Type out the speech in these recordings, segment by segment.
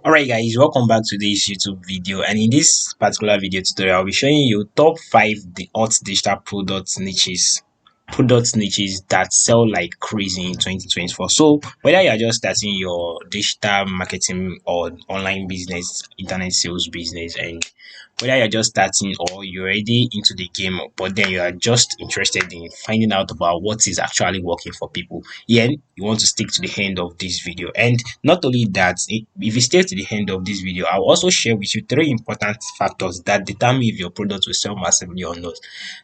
Alright guys, welcome back to this YouTube video, and in this particular video tutorial I'll be showing you top 5 the hot digital product niches that sell like crazy in 2024. So whether you are just starting your digital marketing or online business, internet sales business, and whether you're just starting or you're already into the game, but then you are just interested in finding out about what is actually working for people, yeah, you want to stick to the end of this video. And not only that, if you stay to the end of this video, I'll also share with you 3 important factors that determine if your product will sell massively or not.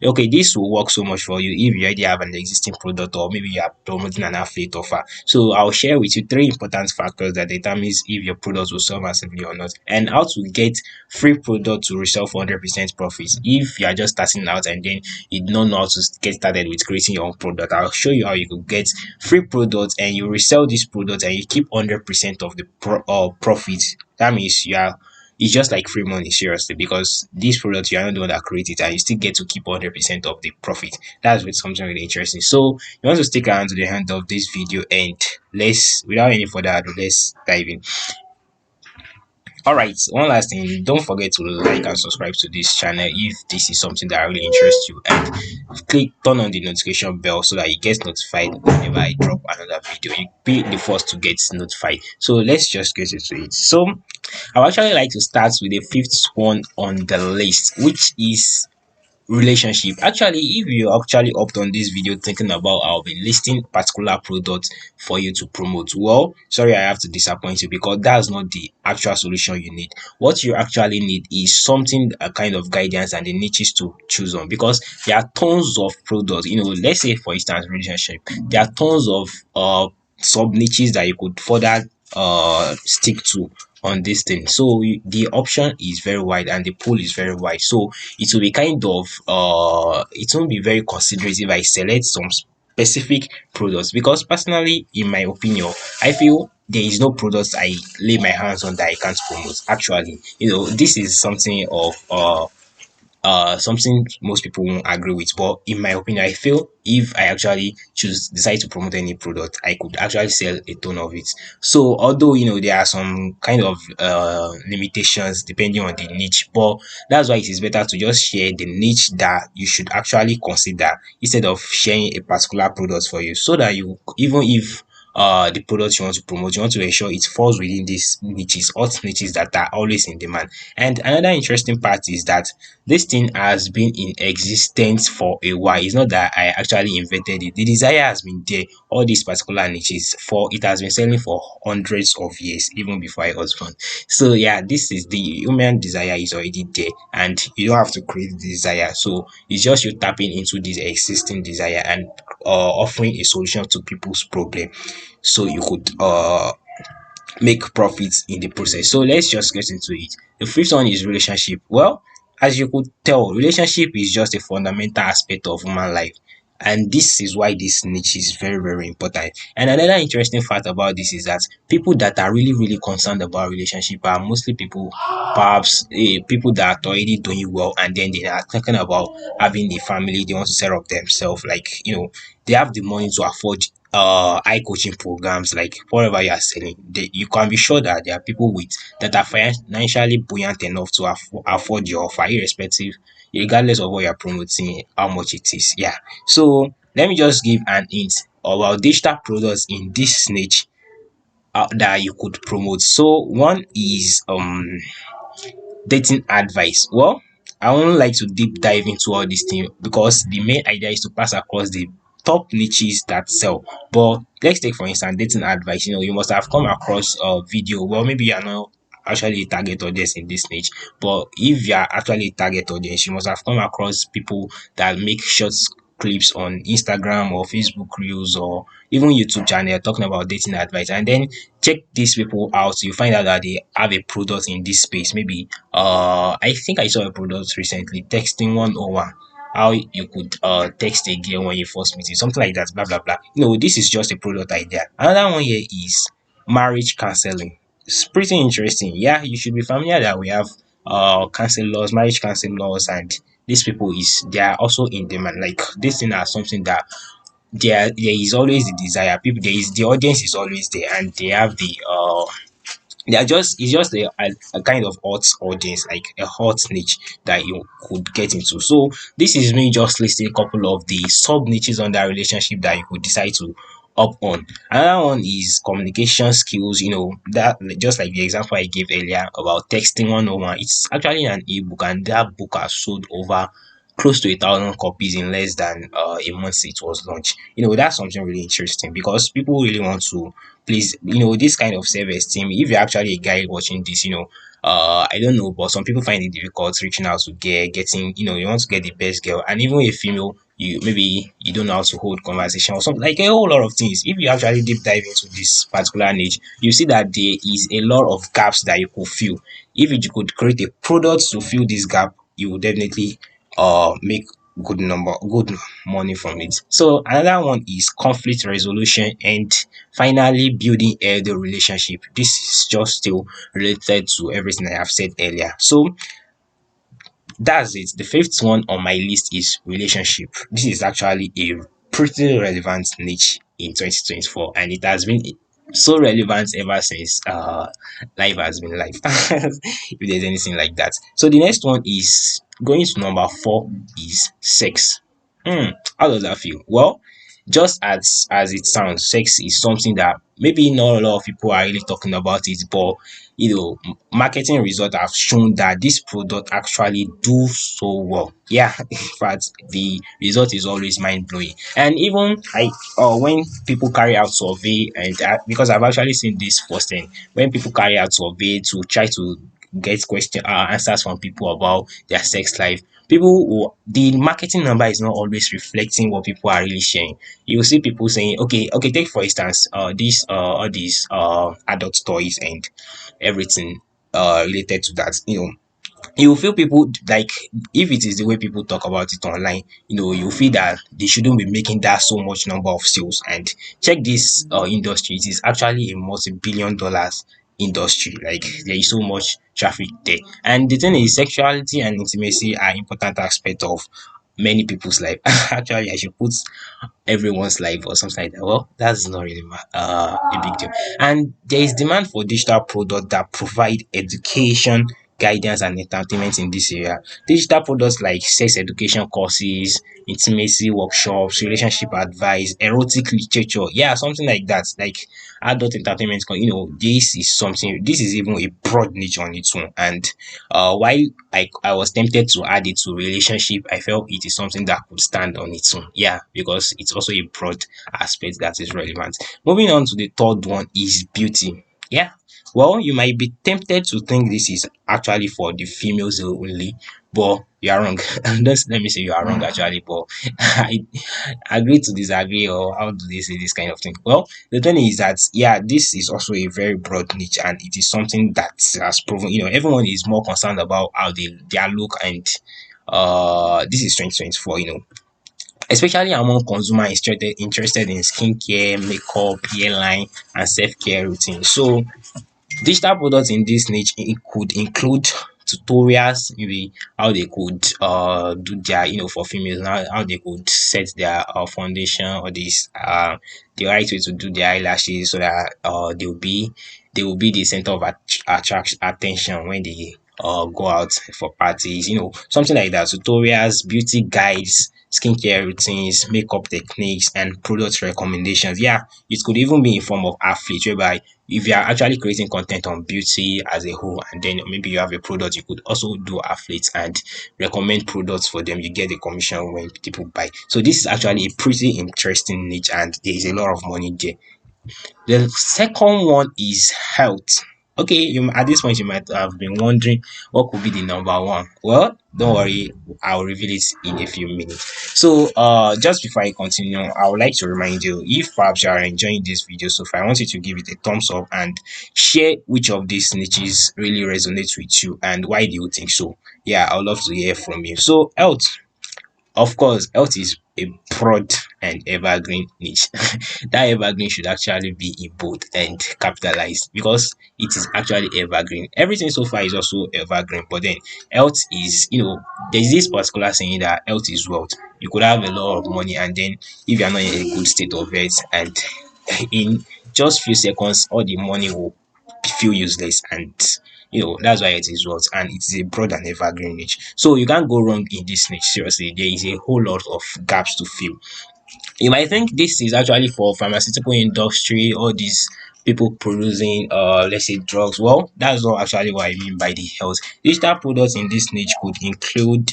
Okay, this will work so much for you if you already have an existing product, or maybe you are promoting an affiliate offer. So I'll share with you 3 important factors that determines if your product will sell massively or not, and how to get free product to resell for 100% profits if you are just starting out and then you don't know how to get started with creating your own product. I'll show you how you could get free products and you resell this product and you keep 100% of the profit. That means it's just like free money, seriously, because this product you are not the one that create it and you still get to keep 100% of the profit. That's with something really interesting. So you want to stick around to the end of this video, and let's, without any further ado, let's dive in. Alright, one last thing, don't forget to like and subscribe to this channel if this is something that really interests you, and turn on the notification bell so that you get notified whenever I drop another video. You'll be the first to get notified. So let's just get into it. So I would actually like to start with the fifth one on the list, which is relationship. Actually, if you actually opt on this video thinking about I'll be listing particular products for you to promote, well, sorry, I have to disappoint you, because that's not the actual solution you need. What you actually need is something, a kind of guidance and the niches to choose on, because there are tons of products. Let's say for instance relationship, there are tons of sub niches that you could further stick to on this thing. So the option is very wide and the pool is very wide. So it will be kind of it won't be very considerate if I select some specific products, because personally, in my opinion, I feel there is no products I lay my hands on that I can't promote. Actually, this is something of something most people won't agree with, but in my opinion, I feel if I actually decide to promote any product, I could actually sell a ton of it. So although there are some kind of limitations depending on the niche, but that's why it is better to just share the niche that you should actually consider instead of sharing a particular product for you, so that you, even if the products you want to promote, you want to ensure it falls within these niches, hot niches that are always in demand. And another interesting part is that this thing has been in existence for a while. It's not that I actually invented it. The desire has been there. All these particular niches, for it has been selling for hundreds of years, even before I was born. So yeah, this is the human desire is already there, and you don't have to create the desire. So it's just you tapping into this existing desire and offering a solution to people's problem, so you could make profits in the process. So let's just get into it. The fifth one is relationship. Well, as you could tell, relationship is just a fundamental aspect of human life. And this is why this niche is very, very important. And another interesting fact about this is that people that are really, really concerned about relationship are mostly people, perhaps people that are already doing well, and then they are talking about having a family. They want to set up themselves, like they have the money to afford eye coaching programs, like whatever you are selling. You can be sure that there are people with that are financially buoyant enough to afford your offer, irrespective, regardless of what you're promoting, how much it is. Yeah. So let me just give an hint about digital products in this niche that you could promote. So one is dating advice. Well, I won't like to deep dive into all these things, because the main idea is to pass across the top niches that sell. But let's take for instance dating advice. You must have come across a video. Well, maybe you're not actually a target audience in this niche, but if you are actually a target audience, you must have come across people that make short clips on Instagram or Facebook Reels or even YouTube channel talking about dating advice, and then check these people out. You find out that they have a product in this space. Maybe I think I saw a product recently, texting 101, how you could text a girl when you first meet it, something like that, blah blah blah. This is just a product idea. Another one here is marriage counseling. It's pretty interesting. Yeah, you should be familiar that we have cancel laws, marriage cancel laws, and these people they are also in demand. Like this thing are something that there is always the desire. People, there is the audience is always there, and they have the They are just it's just a kind of hot audience, like a hot niche that you could get into. So this is me just listing a couple of the sub niches on that relationship that you could decide to up on. Another one is communication skills, that just like the example I gave earlier about texting 101. It's actually an ebook, and that book has sold over close to 1,000 copies in less than a month it was launched. That's something really interesting because people really want to please, this kind of self-esteem. If you're actually a guy watching this, I don't know, but some people find it difficult reaching out to getting, you want to get the best girl, and even a female, you maybe you don't know how to hold conversation or something, like a whole lot of things. If you actually deep dive into this particular niche, you see that there is a lot of gaps that you could fill. If you could create a product to fill this gap, you will definitely make good money from it. So another one is conflict resolution, and finally building healthy relationship. This is just still related to everything I have said earlier. So that's it. The fifth one on my list is relationship. This is actually a pretty relevant niche in 2024, and it has been so relevant ever since life has been life. If there's anything like that. So the next one is going to number four is sex. How does that feel? Well, just as it sounds, sex is something that maybe not a lot of people are really talking about it, but marketing results have shown that this product actually do so well. Yeah, in fact, the result is always mind blowing. And even when people carry out survey, and because I've actually seen this firsthand, when people carry out survey to try to get answers from people about their sex life, the marketing number is not always reflecting what people are really sharing. You will see people saying, okay, take for instance, these all these adult toys and everything related to that. You feel people like, if it is the way people talk about it online, you feel that they shouldn't be making that so much number of sales. And check this industry, it is actually a multi-billion dollars industry. Like, there is so much traffic there. And the thing is, sexuality and intimacy are important aspect of many people's life. Actually, I should put everyone's life or something like that. Well, that's not really a big deal. And there is demand for digital products that provide education, guidance, and entertainment in this area. Digital products like sex education courses, intimacy workshops, relationship advice, erotic literature, yeah, something like that. Like adult entertainment, this is even a broad niche on its own. And while I was tempted to add it to relationship, I felt it is something that could stand on its own. Yeah, because it's also a broad aspect that is relevant. Moving on to the third one is beauty. Yeah. Well, you might be tempted to think this is actually for the females only, but you are wrong. Don't let me say you are wrong actually, but I agree to disagree, or how do they say this kind of thing? Well, the thing is that, yeah, this is also a very broad niche, and it is something that has proven, everyone is more concerned about how their look, and this is 2024, especially among consumers interested in skincare, makeup, hairline, and self-care routines. So digital products in this niche, it could include tutorials, maybe how they could do their, for females, how they could set their foundation, or this the right way to do their eyelashes, so that they will be the center of attraction attention when they go out for parties, something like that. Tutorials, beauty guides, skincare routines, makeup techniques, and product recommendations. Yeah, it could even be in form of affiliate, whereby if you are actually creating content on beauty as a whole, and then maybe you have a product, you could also do affiliates and recommend products for them. You get the commission when people buy. So this is actually a pretty interesting niche, and there is a lot of money there. The second one is health. Okay, at this point you might have been wondering what could be the number one. Well, don't worry, I'll reveal it in a few minutes. So, just before I continue, I would like to remind you, if perhaps you are enjoying this video so far, I want you to give it a thumbs up and share which of these niches really resonates with you and why do you think so. Yeah, I would love to hear from you. So, health. Of course, health is a broad and evergreen niche. That evergreen should actually be in bold and capitalized, because it is actually evergreen. Everything so far is also evergreen, but then health is, there's this particular saying that health is wealth. You could have a lot of money, and then if you're not in a good state of health, and in just few seconds, all the money will feel useless, and that's why it is what, and it is a broad and evergreen niche. So you can't go wrong in this niche. Seriously, there is a whole lot of gaps to fill. You might think this is actually for pharmaceutical industry, all these people producing let's say drugs. Well, that's not actually what I mean by the health. Digital products in this niche could include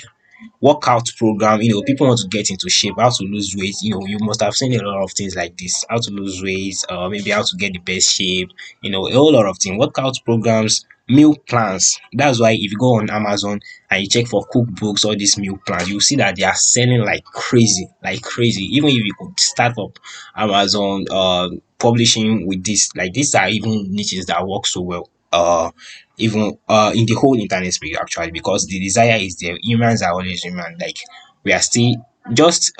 workout program. People want to get into shape, how to lose weight. You must have seen a lot of things like this: how to lose weight, maybe how to get the best shape. A whole lot of things. Workout programs, meal plans. That's why if you go on Amazon and you check for cookbooks or these meal plans, you see that they are selling like crazy, like crazy. Even if you could start up Amazon publishing with this, like these are even niches that work so well. Even in the whole internet space actually, because the desire is there. Humans are always human. Like, we are still just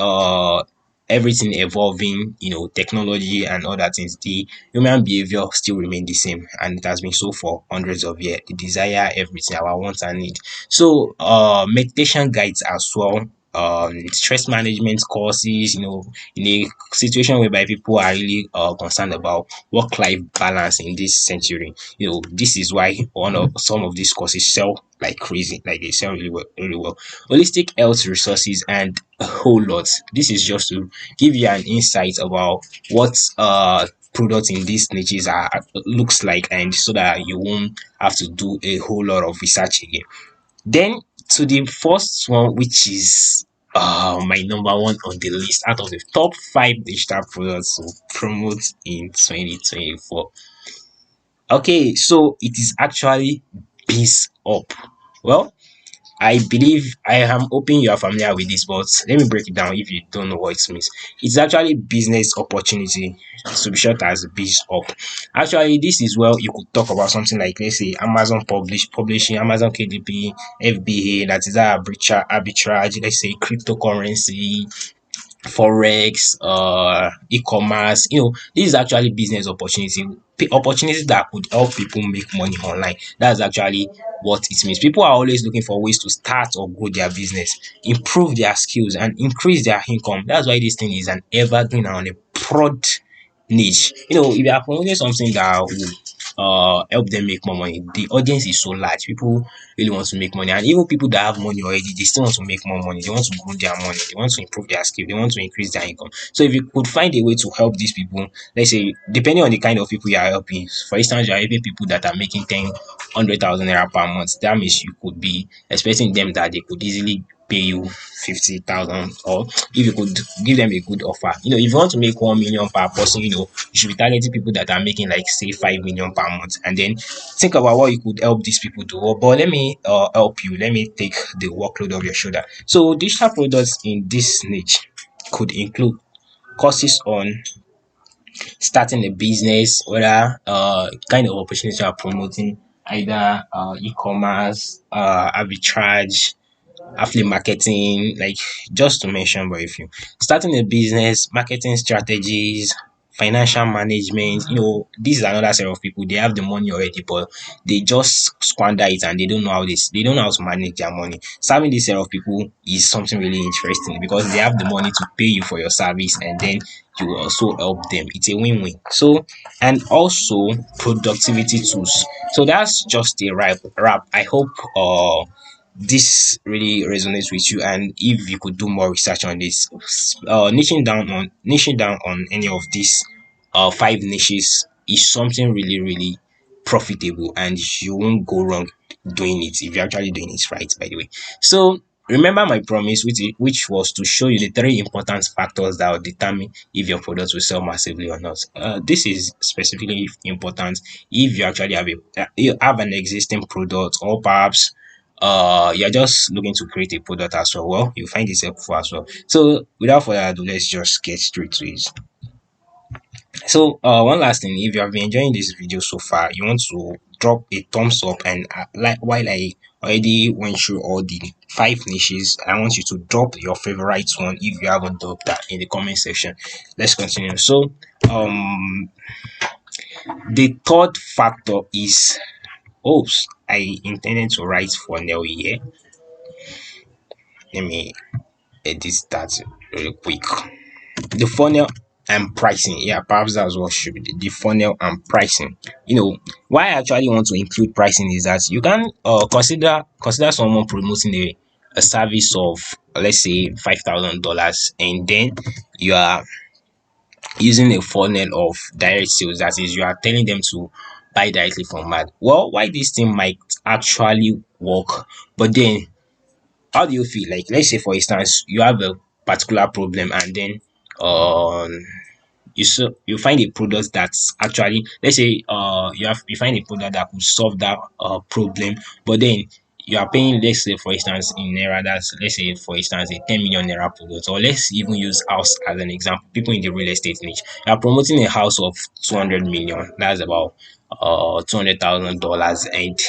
everything evolving, technology and other things. The human behavior still remain the same, and it has been so for hundreds of years. The desire, everything, our wants and need. So meditation guides as well, stress management courses, in a situation whereby people are really concerned about work life balance in this century. This is why one of some of these courses sell like crazy, like they sell really well, really well. Holistic health resources and a whole lot. This is just to give you an insight about what products in these niches are looks like, and so that you won't have to do a whole lot of research again. Then to the first one, which is my number one on the list out of the top five digital products to promote in 2024. Okay, so it is actually Biz Up. Well, I believe, I am hoping you are familiar with this, but let me break it down if you don't know what it means. It's actually business opportunity, to be short as Biz Up. Actually, this is where you could talk about something like, let's say, Amazon publishing, Amazon KDP, FBA, that is arbitrage, let's say cryptocurrency, forex, e-commerce. This is actually business opportunities that could help people make money online. That's actually what it means. People are always looking for ways to start or grow their business, improve their skills, and increase their income. That's why this thing is an evergreen and a broad niche. If you are promoting something that will help them make more money, the audience is so large. People really want to make money, and even people that have money already, they still want to make more money. They want to grow their money, they want to improve their skill, they want to increase their income. So if you could find a way to help these people, let's say, depending on the kind of people you are helping, for instance, you are helping people that are making 100,000 naira per month. That means you could be expecting them that they could easily pay you 50,000, or if you could give them a good offer. If you want to make 1 million per person, you should be targeting people that are making, like, say, 5 million per month, and then think about what you could help these people do. But let me help you. Let me take the workload off your shoulder. So digital products in this niche could include courses on starting a business, whether kind of opportunity you are promoting, either e-commerce, arbitrage, affiliate marketing, like, just to mention very few. Starting a business, marketing strategies, financial management. This is another set of people. They have the money already, but they just squander it, and they don't know how to manage their money. Serving this set of people is something really interesting, because they have the money to pay you for your service, and then you will also help them. It's a win-win. So, and also productivity tools. So that's just a wrap. I hope this really resonates with you, and if you could do more research on this, niching down on any of these five niches is something really, really profitable, and you won't go wrong doing it if you're actually doing it right, by the way. So remember my promise, which was to show you the three important factors that will determine if your product will sell massively or not. This is specifically important if you actually you have an existing product, or perhaps you're just looking to create a product as well. Well, you find this helpful as well. So without further ado, let's just get straight to it. So one last thing, if you have been enjoying this video so far, you want to drop a thumbs up, and like, while I already went through all the five niches, I want you to drop your favorite one if you haven't done that in the comment section. Let's continue. So the third factor is, oops, I intended to write funnel here. Let me edit that real quick. The funnel. and pricing. Yeah, perhaps that's what should be the funnel and pricing. Why I actually want to include pricing is that you can consider someone promoting a service of, let's say, $5,000, and then you are using a funnel of direct sales. That is, you are telling them to buy directly from ad. Well, why this thing might actually work, but then how do you feel? Like, let's say for instance, you have a particular problem, and then um you find a product that's actually, let's say, you find a product that could solve that problem, but then you are paying, let's say for instance in naira, that's, let's say for instance, a 10 million naira product, or let's even use house as an example. People in the real estate niche, you are promoting a house of 200 million, that's about $200,000, and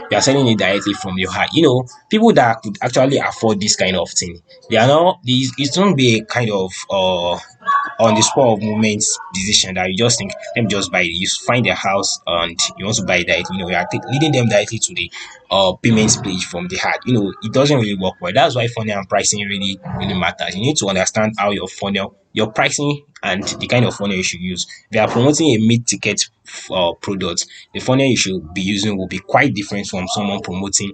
you are selling it directly from your heart. People that could actually afford this kind of thing, they are not these, it won't be a kind of on the spur of moment decision that you just think, let me just buy it. You find a house and you want to buy it directly. You are leading them directly to the payment page from the heart. It doesn't really work well. That's why funnel and pricing really really matters. You need to understand how your pricing, and the kind of funnel you should use. If you are promoting a mid-ticket product, the funnel you should be using will be quite different from someone promoting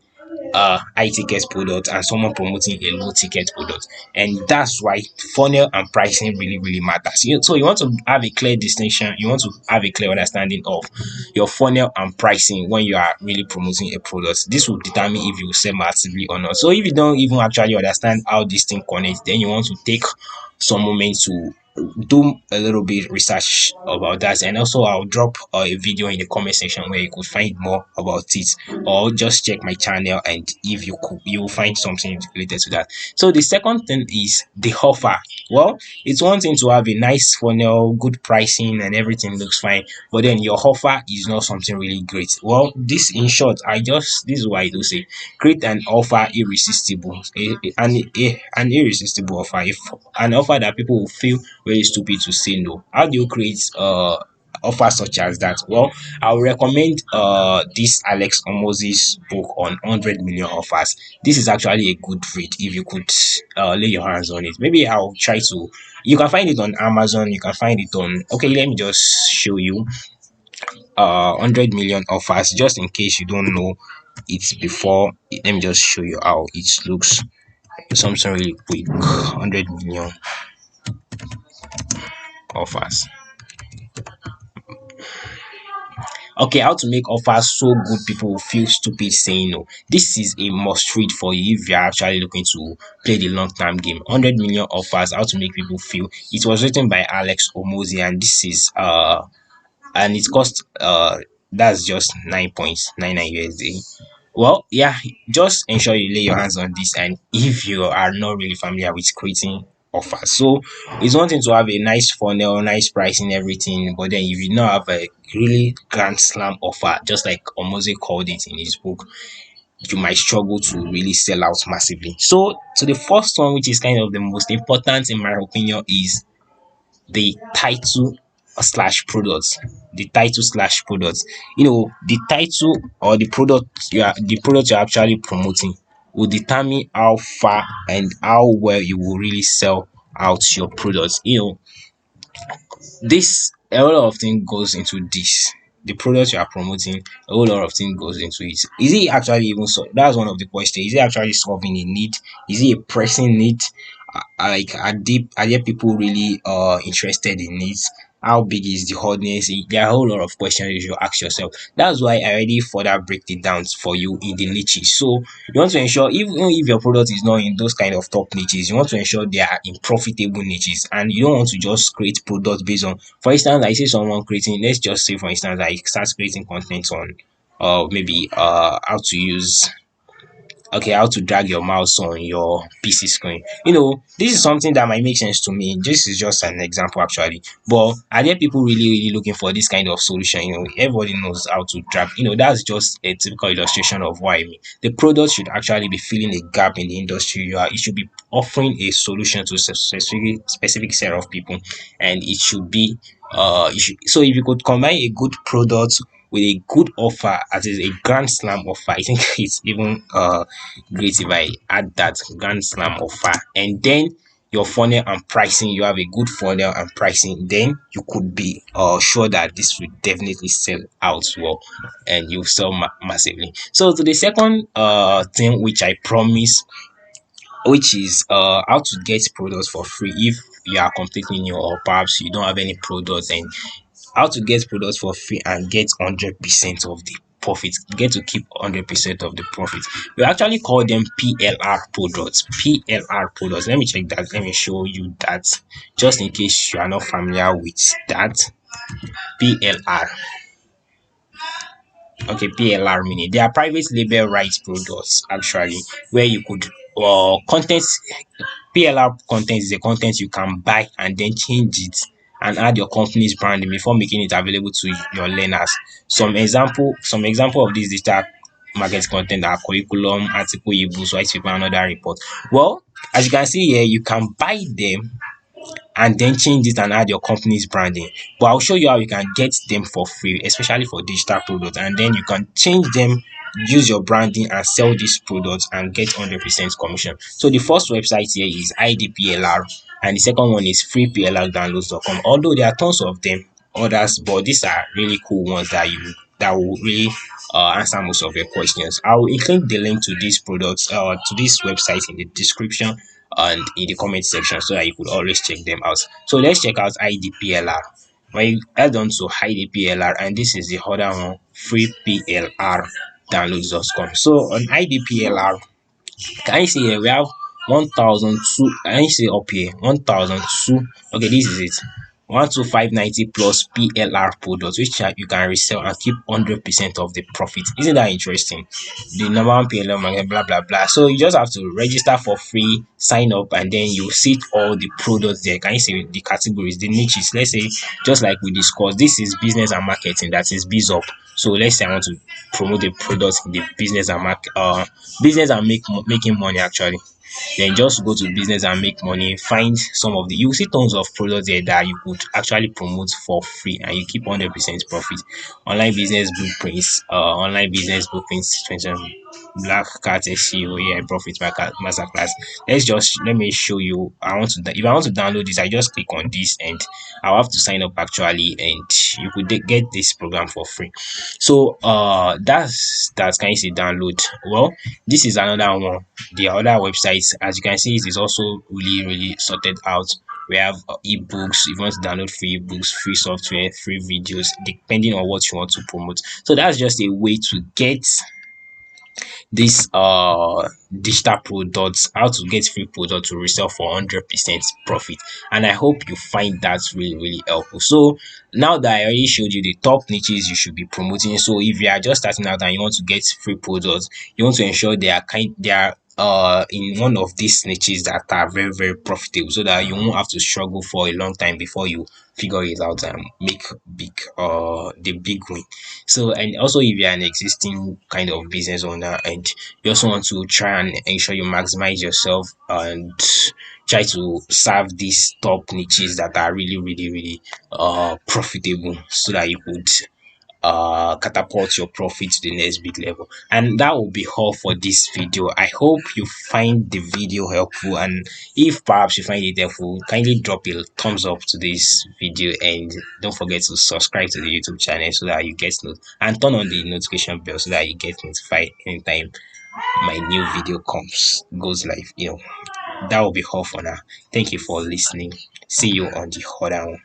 high ticket product and someone promoting a low ticket product. And that's why funnel and pricing really really matters. So you want to have a clear distinction, you want to have a clear understanding of your funnel and pricing when you are really promoting a product. This will determine if you will sell massively or not. So if you don't even actually understand how this thing connects, then you want to take some moment to do a little bit research about that. And also I'll drop a video in the comment section where you could find more about it, or just check my channel, and if you will find something related to that. So the second thing is the offer. Well, it's one thing to have a nice funnel, good pricing, and everything looks fine, but then your offer is not something really great. Well, this in short, this is why I do say create an offer irresistible, an irresistible offer, if an offer that people will feel very stupid to say no. How do you create offers such as that? Well, I will recommend this Alex Omozi's book on 100 million offers. This is actually a good read if you could lay your hands on it. Maybe I'll try to. You can find it on Amazon. You can find it on. Okay, let me just show you 100 million offers, just in case you don't know it before. Let me just show you how it looks. Something really quick. 100 million offers. Okay, how to make offers so good people will feel stupid saying no. This is a must read for you if you're actually looking to play the long term game. 100 million offers, how to make people feel. It was written by Alex Omozi, and this is and it cost that's just 9.99 USD. Well, yeah, just ensure you lay your hands on this. And if you are not really familiar with creating offers, so it's one thing to have a nice funnel, nice pricing, everything, but then if you not have a really grand slam offer, just like Omoze called it in his book, you might struggle to really sell out massively. So the first one, which is kind of the most important in my opinion, is the title slash products. The title slash products. The title or the product you're actually promoting will determine how far and how well you will really sell out your products. This a whole lot of things goes into this. The product you are promoting, a whole lot of things goes into it. Is it actually even so? That's one of the questions. Is it actually solving a need? Is it a pressing need? Like, are there people really interested in it? How big is the audience? There are a whole lot of questions you should ask yourself. That's why I already further break it down for you in the niches. So you want to ensure, even if your product is not in those kind of top niches, you want to ensure they are in profitable niches, and you don't want to just create products based on, for instance, I see someone creating, let's just say for instance, I start creating content on maybe how to use, okay, how to drag your mouse on your PC screen. This is something that might make sense to me. This is just an example actually. But are there people really, really looking for this kind of solution? Everybody knows how to drag. That's just a typical illustration of what I mean. The product should actually be filling a gap in the industry. It should be offering a solution to a specific set of people, and it should be so if you could combine a good product with a good offer, as is a grand slam offer, I think it's even great if I add that grand slam offer, and then your funnel and pricing, you have a good funnel and pricing, then you could be sure that this will definitely sell out well and you sell massively. So to the second thing which I promise, which is how to get products for free if you are completely new or perhaps you don't have any products, and how to get products for free and get 100% of the profit, get to keep 100% of the profit. We actually call them PLR products. PLR products, let me check that, let me show you that, just in case you are not familiar with that. PLR, okay, PLR meaning they are private label rights products actually, where you could content. PLR content is a content you can buy and then change it and add your company's branding before making it available to your learners. Some example of this digital market content are curriculum, article, ebooks, white paper, and other report. Well, as you can see here, you can buy them and then change it and add your company's branding. But I'll show you how you can get them for free, especially for digital products, and then you can change them, use your branding and sell these products and get 100% commission. So the first website here is IDPLR, and the second one is freeplrdownloads.com. Although there are tons of them, others, but these are really cool ones that will really answer most of your questions. I will include the link to these products, to this website in the description and in the comment section so that you could always check them out. So let's check out IDPLR. When you add on to IDPLR, and this is the other one, freeplrdownloads.com. So on IDPLR, can you see here we have 1002, can you see up here 1002, okay, this is it, 12590 plus PLR products which you can resell and keep 100% of the profit. Isn't that interesting? The normal PLR market, blah blah blah. So you just have to register for free, sign up, and then you see all the products there. Can you see the categories, the niches? Let's say, just like we discussed, this is business and marketing, that is biz up. So let's say I want to promote the products in the business and business and making money actually. Then just go to business and make money, find some of the, you see tons of products there that you could actually promote for free and you keep 100% profit. Online business blueprints, black cat SEO, yeah, profit masterclass. Let me show you. If I want to download this, I just click on this and I'll have to sign up actually, and you could get this program for free. So that's kind of download. Well, this is another one. The other websites, as you can see, it is also really sorted out. We have ebooks. If you want to download free ebooks, free software, free videos, depending on what you want to promote. So that's just a way to get this digital products, how to get free product to resell for 100% profit. And I hope you find that really helpful. So now that I already showed you the top niches you should be promoting, so if you are just starting out and you want to get free products, you want to ensure they are in one of these niches that are very profitable, so that you won't have to struggle for a long time before you figure it out and make the big win. So, and also if you're an existing kind of business owner and you also want to try and ensure you maximize yourself and try to serve these top niches that are really profitable, so that you could catapult your profit to the next big level. And that will be all for this video. I hope you find the video helpful, and if perhaps you find it helpful, kindly drop a thumbs up to this video and don't forget to subscribe to the YouTube channel so that you get and turn on the notification bell so that you get notified anytime my new video goes live. That will be all for now. Thank you for listening. See you on the other one.